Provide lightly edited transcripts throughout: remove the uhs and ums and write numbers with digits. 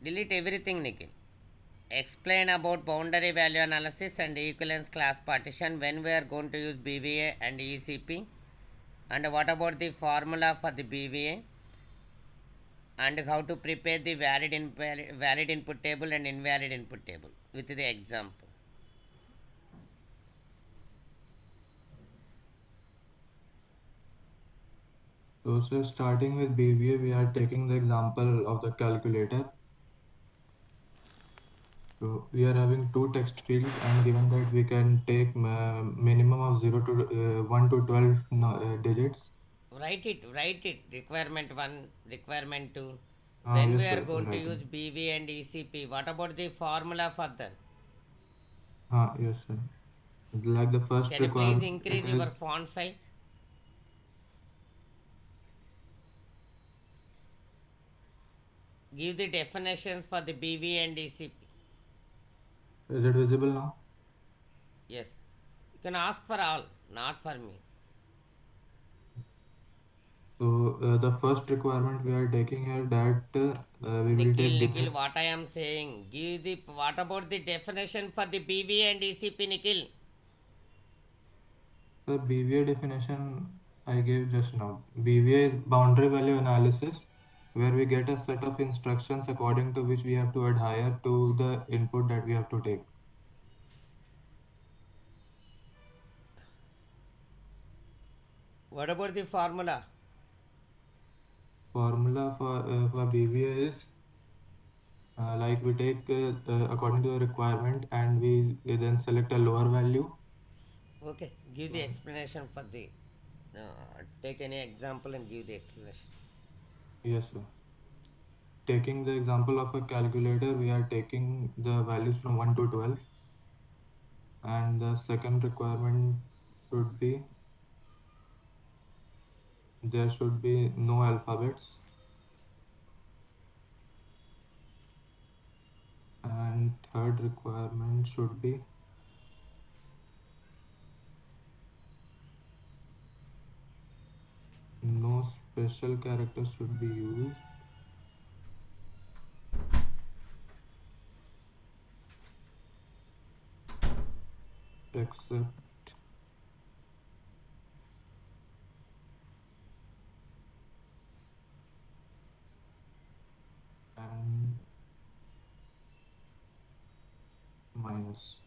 Delete everything, Nikhil. Explain about boundary value analysis and equivalence class partition when we are going to use BVA and ECP, and what about the formula for the BVA, and how to prepare the valid input table and invalid input table with the example. So starting with BVA, we are taking the example of the calculator. So we are having two text fields, and given that we can take minimum of 0 to 1 to 12 digits. Write it. Requirement 1, requirement 2. Ah, When we yes, are sir. going to Writing. use BVA and ECP, what about the formula for that? Ah, yes, sir. Like the first Can you please requirement, it increase is your font size? Give the definitions for the BVA and ECP. is it visible now? Yes. You can ask for all, not for me. So the first requirement we are taking here that we will take Nikhil, different. what I am saying. Give the what about the definition for the BVA and ECP, Nikhil? The BVA definition I gave just now. BVA is boundary value analysis, where we get a set of instructions according to which we have to adhere to the input that we have to take. What about the formula? Formula for BVA is like we take according to the requirement, and we then select a lower value. Okay, give the explanation for the. Take any example and give the explanation. Yes, sir. Taking the example of a calculator, we are taking the values from 1 to 12, and the second requirement should be there should be no alphabets, and third requirement should be no special characters should be used except and minus.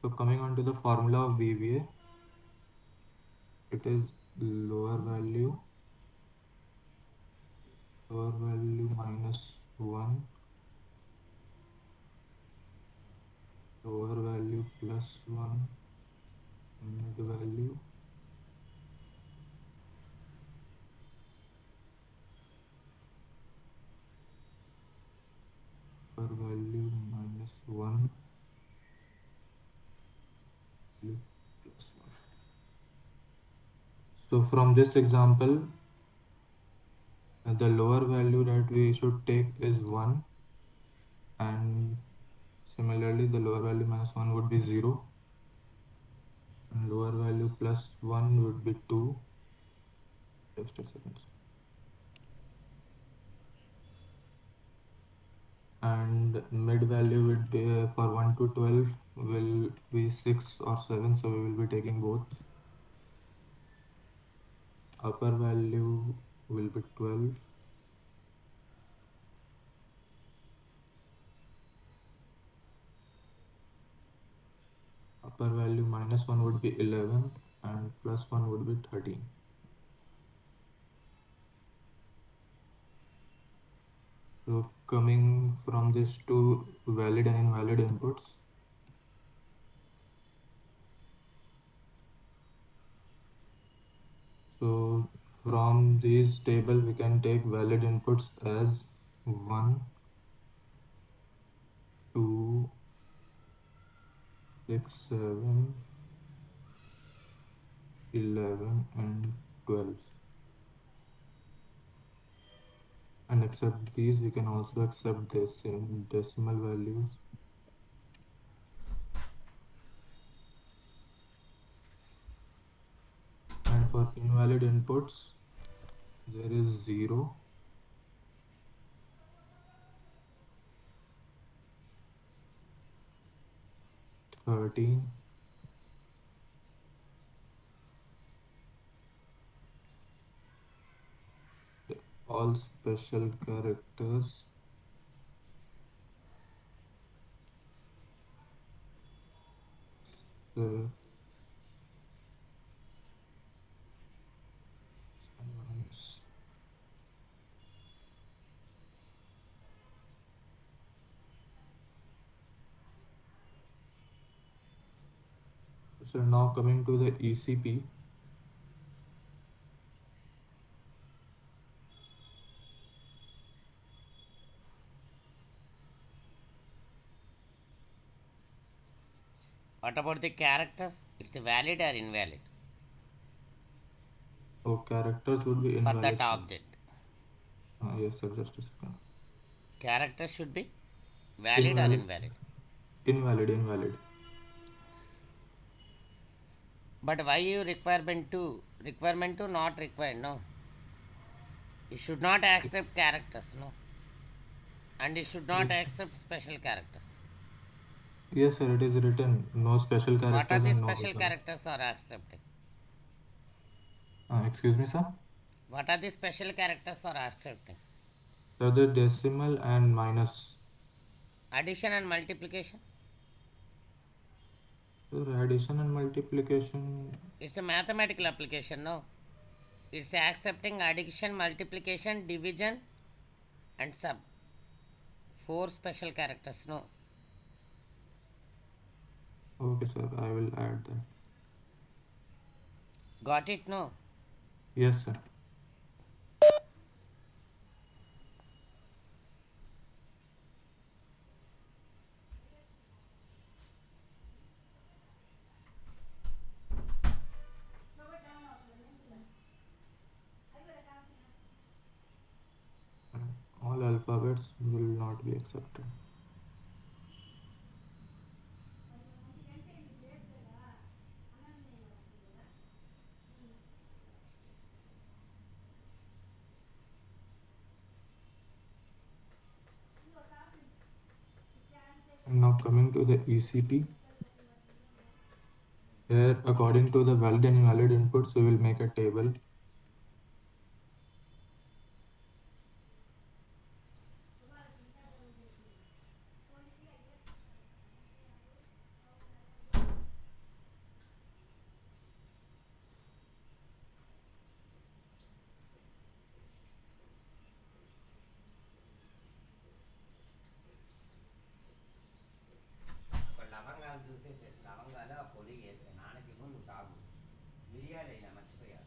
So coming on to the formula of BVA, it is lower value, lower value minus 1, lower value plus 1, mid value, upper value minus 1, value plus 1. So from this example, the lower value that we should take is 1, and similarly the lower value minus 1 would be 0, and lower value plus 1 would be 2. Just a second. And mid value would be for 1 to 12 will be 6 or 7, so we will be taking both. Upper value will be 12, upper value minus 1 would be 11, and plus 1 would be 13. So coming from these two valid and invalid inputs, so from these table we can take valid inputs as 1, 2, 6, 7, 11, and 12. And accept these, we can also accept this in decimal values. And for invalid inputs, there is 0, 13. All special characters. Uh, minus. So now coming to the ECP. What about the characters? It's valid or invalid Oh, characters would be for invalid, that sir. object. Yes, sir. Just a second. Characters should be valid or Invalid. invalid. Invalid. Invalid. But why you requirement to? Requirement to not required, no. You should not accept characters, no. And you should not Yes. accept special characters. Yes, sir. It is written no special What are characters the and no special equal. characters are accepting? Excuse me, sir. What are the special characters are accepting? So the decimal and minus. Addition and multiplication. So addition and multiplication. It's a mathematical application, no. It's accepting addition, multiplication, division, and sub. Four special characters, no. Okay, sir. I will add that. Got it, no. Yes, sir. All alphabets will not be accepted. And now coming to the ECP. Here, according to the valid and invalid inputs, we will make a table. లవంగాలు చూసేసేసి లవంగాలు ఆ పొడి వేసే నాన్నకి నువ్వు తాగు మిరియాలు అయినా మర్చిపోయా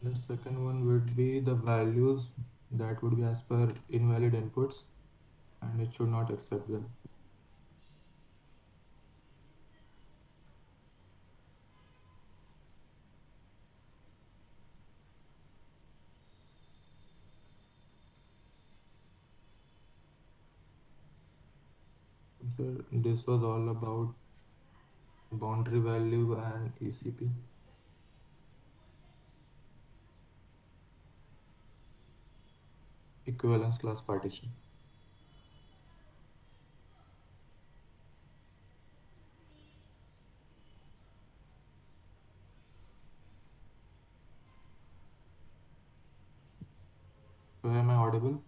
The second one would be the values that would be as per invalid inputs, and it should not accept them. So this was all about boundary value and ECP. Equivalence class partition. So am I audible?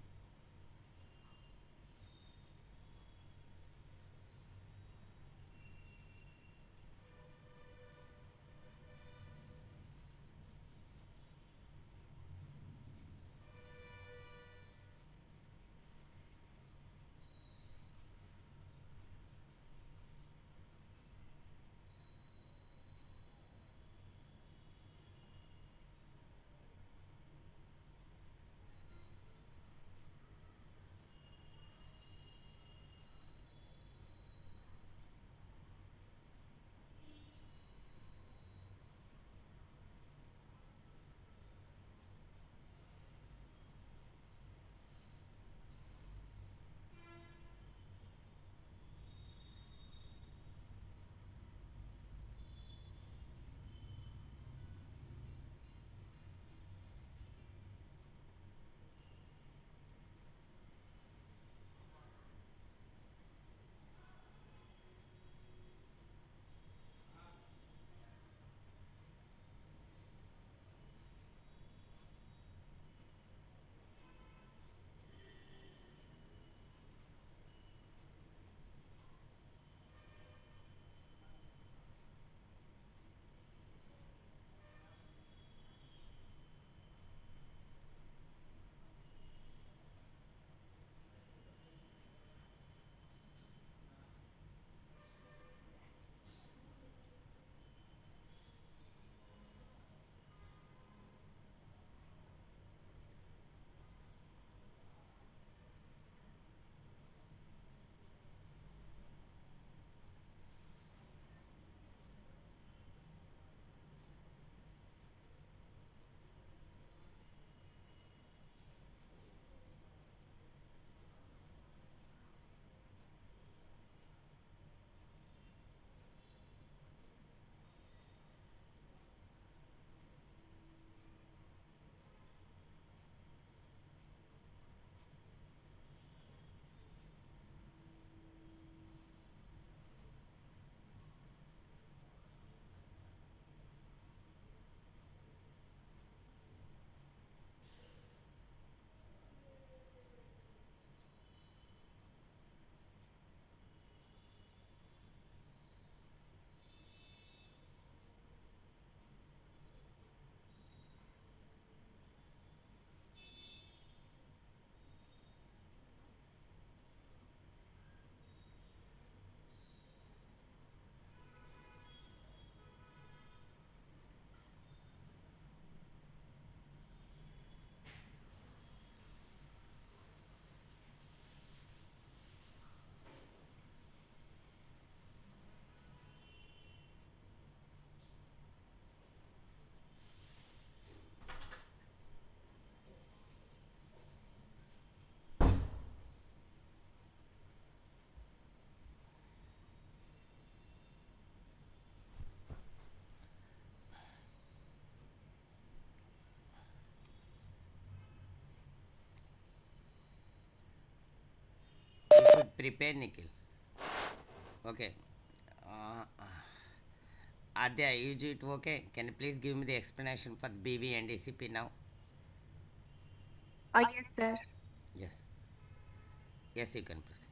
You should prepare, Nikhil. Okay. Uh, Adya, is it okay? Can you please give me the explanation for the BV and ECP now? Yes, sir. Yes. Yes, you can proceed.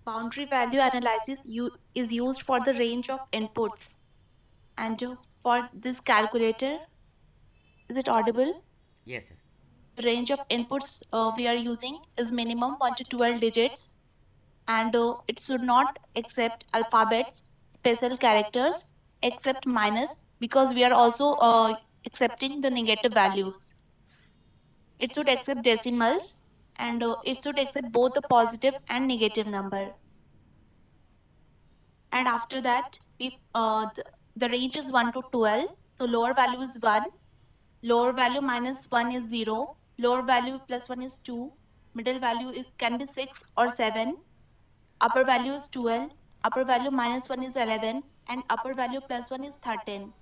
Boundary value analysis is used for the range of inputs. And for this calculator, is it audible? Yes, yes. The range of inputs we are using is minimum 1 to 12 digits, and it should not accept alphabets, special characters, except minus, because we are also accepting the negative values. It should accept decimals, and it should accept both the positive and negative number. And after that, the range is 1 to 12. So lower value is 1, lower value minus 1 is 0, lower value plus 1 is 2, middle value can be 6 or 7, upper value is 12, upper value minus 1 is 11, and upper value plus 1 is 13.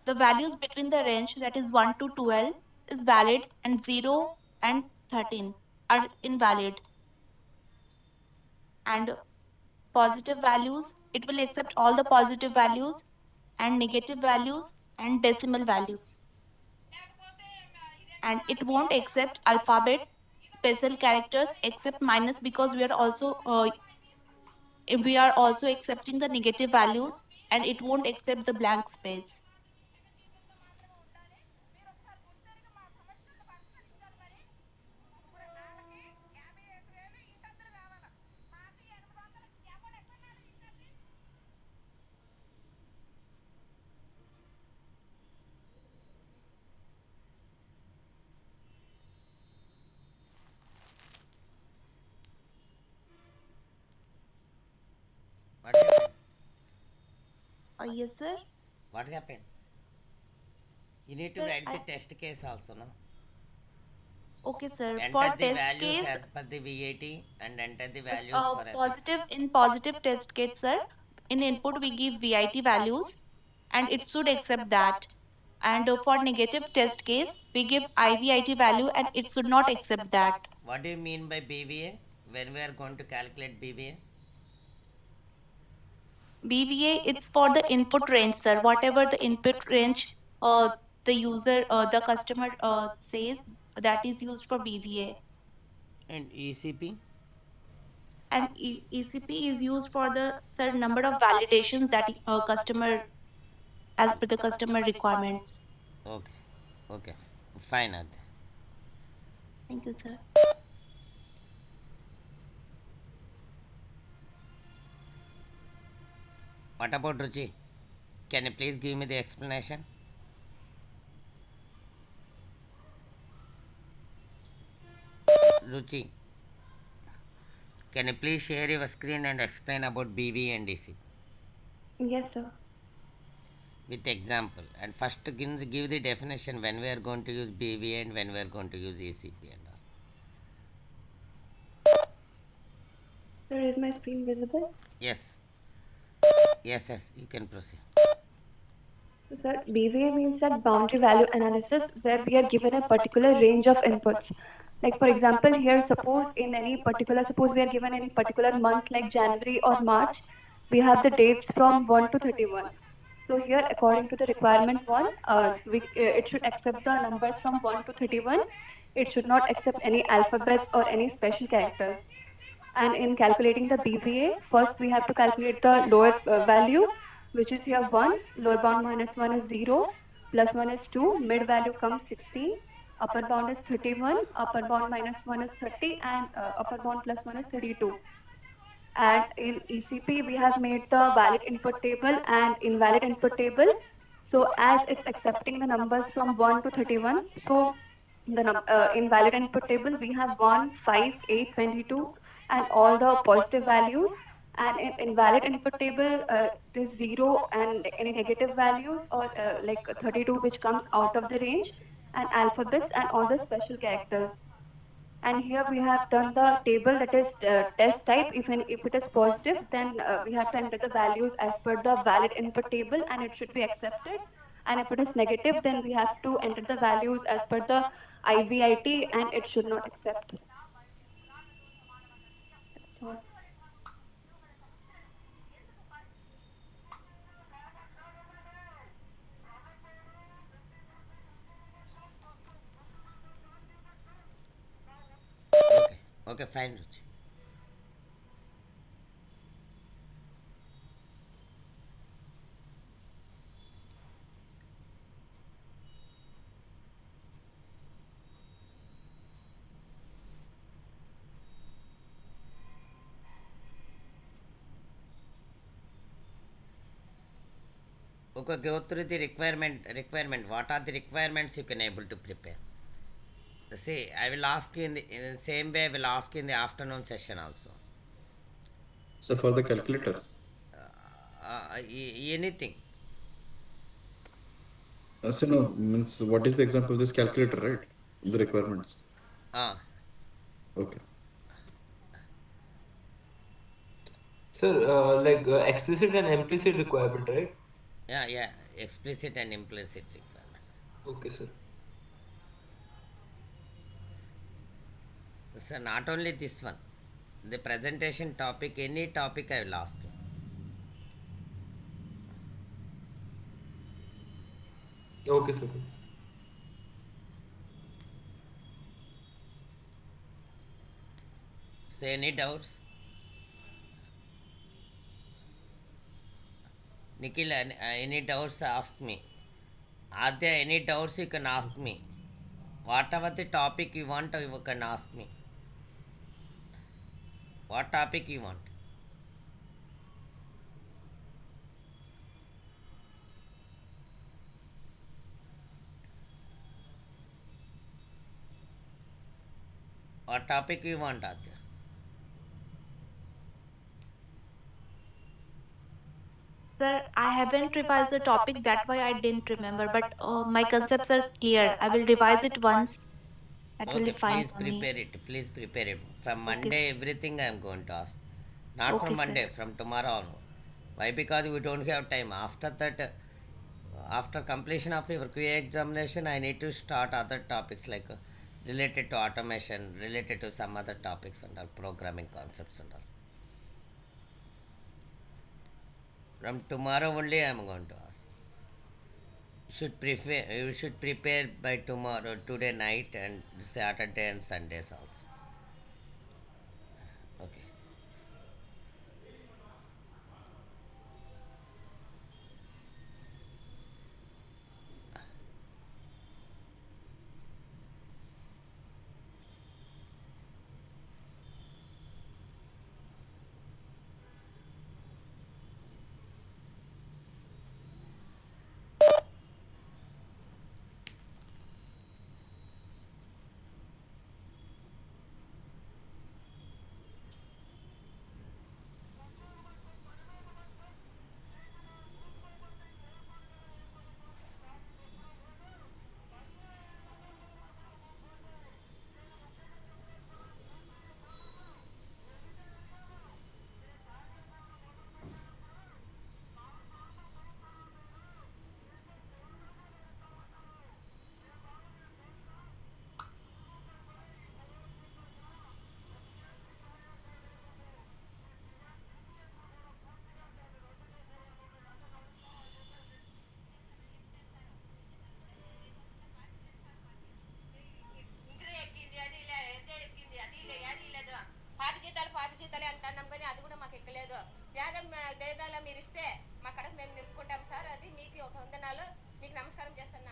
The values between the range, that is 1 to 12, is valid, and 0 and 13 are invalid. and positive values, it will accept all the positive values, and negative values and decimal values. And it won't accept alphabet, special characters except minus, because we are also accepting the negative values, and it won't accept the blank space. What happened? Yes, sir. What happened? You need to Sir, write the test case also, no? okay, sir. For Enter the test values case, as per the VIT and enter the values for epic. positive test case, sir. In input, we give VIT values, and it should accept that. And for negative test case, we give IVIT value, and it should not accept that. What do you mean by BVA? When we are going to calculate BVA? BVA, it's for the input range, sir. Whatever the input range the customer says, that is used for BVA. And ECP? And ECP is used for the certain number of validations that customer, as per the customer requirements. Okay. Okay. Fine, Adya. Thank you, sir. What about Ruchi? Can you please give me the explanation? Ruchi, can you please share your screen and explain about BV and ECP Yes, sir. with example? And first give the definition when we are going to use BV and when we are going to use ECP and all. Sir, is my screen visible? Yes. Yes, you can proceed. So, sir, BVA means that boundary value analysis, where we are given a particular range of inputs. Like for example, here suppose we are given any particular month like January or March, we have the dates from 1 to 31. So here, according to the requirement 1, it should accept the numbers from 1 to 31. It should not accept any alphabets or any special characters. And in calculating the BVA, first we have to calculate the lower value, which is here 1, lower bound minus 1 is 0, plus 1 is 2, mid value comes 16, upper bound is 31, upper bound minus 1 is 30, and upper bound plus 1 is 32. And in ECP, we have made the valid input table and invalid input table. So as it's accepting the numbers from 1 to 31, so invalid input table, we have 1, 5, 8, 22, and all the positive values. And in invalid input table, it is 0 and any negative values, or like 32, which comes out of the range, and alphabets and all the special characters. And here we have done the table, that is test type. If it is positive, then we have to enter the values as per the valid input table, and it should be accepted. And if it is negative, then we have to enter the values as per the IVIT, and it should not accept. That's all. Okay. Okay, fine, Ruchi. Okay, go through the requirement. What are the requirements you can able to prepare? See, I will ask you in the same way I will ask you in the afternoon session also. So for the calculator, Anything. so no, means what is the example of this calculator, right? The requirements. Uh, Okay. Sir, like explicit and implicit requirement, right? yeah, explicit and implicit requirements. Okay, sir. So not only this one. the presentation topic, any topic I will ask. Okay, sir. Say any doubts? Nikhil, any doubts, ask me. Are there any doubts, you can ask me. Whatever the topic you want, you can ask me. What topic you want? What topic you want, Adya? Sir, I haven't revised the topic, that's why I didn't remember. But my concepts are clear. I will revise it once. That will be Okay, fine please for me. prepare it. Please prepare it. From Okay, Monday, everything I am going to ask. Not from okay, sir. Monday, from tomorrow on. Why? Because we don't have time. After that, after completion of your QA examination, I need to start other topics like related to automation, related to some other topics and all, programming concepts and all. From tomorrow only, I am going to ask. You should prepare by tomorrow, today night, and Saturday and Sundays also. Okay. పాతి జీతాలే అంటున్నాం కానీ అది కూడా మాకు ఎక్కలేదు. యాదవ్ దేదాల మీరు ఇస్తే మా కడకు మేము నింపుకుంటాం సార్. అది మీకు ఒక వందనాలు, మీకు నమస్కారం చేస్తాను.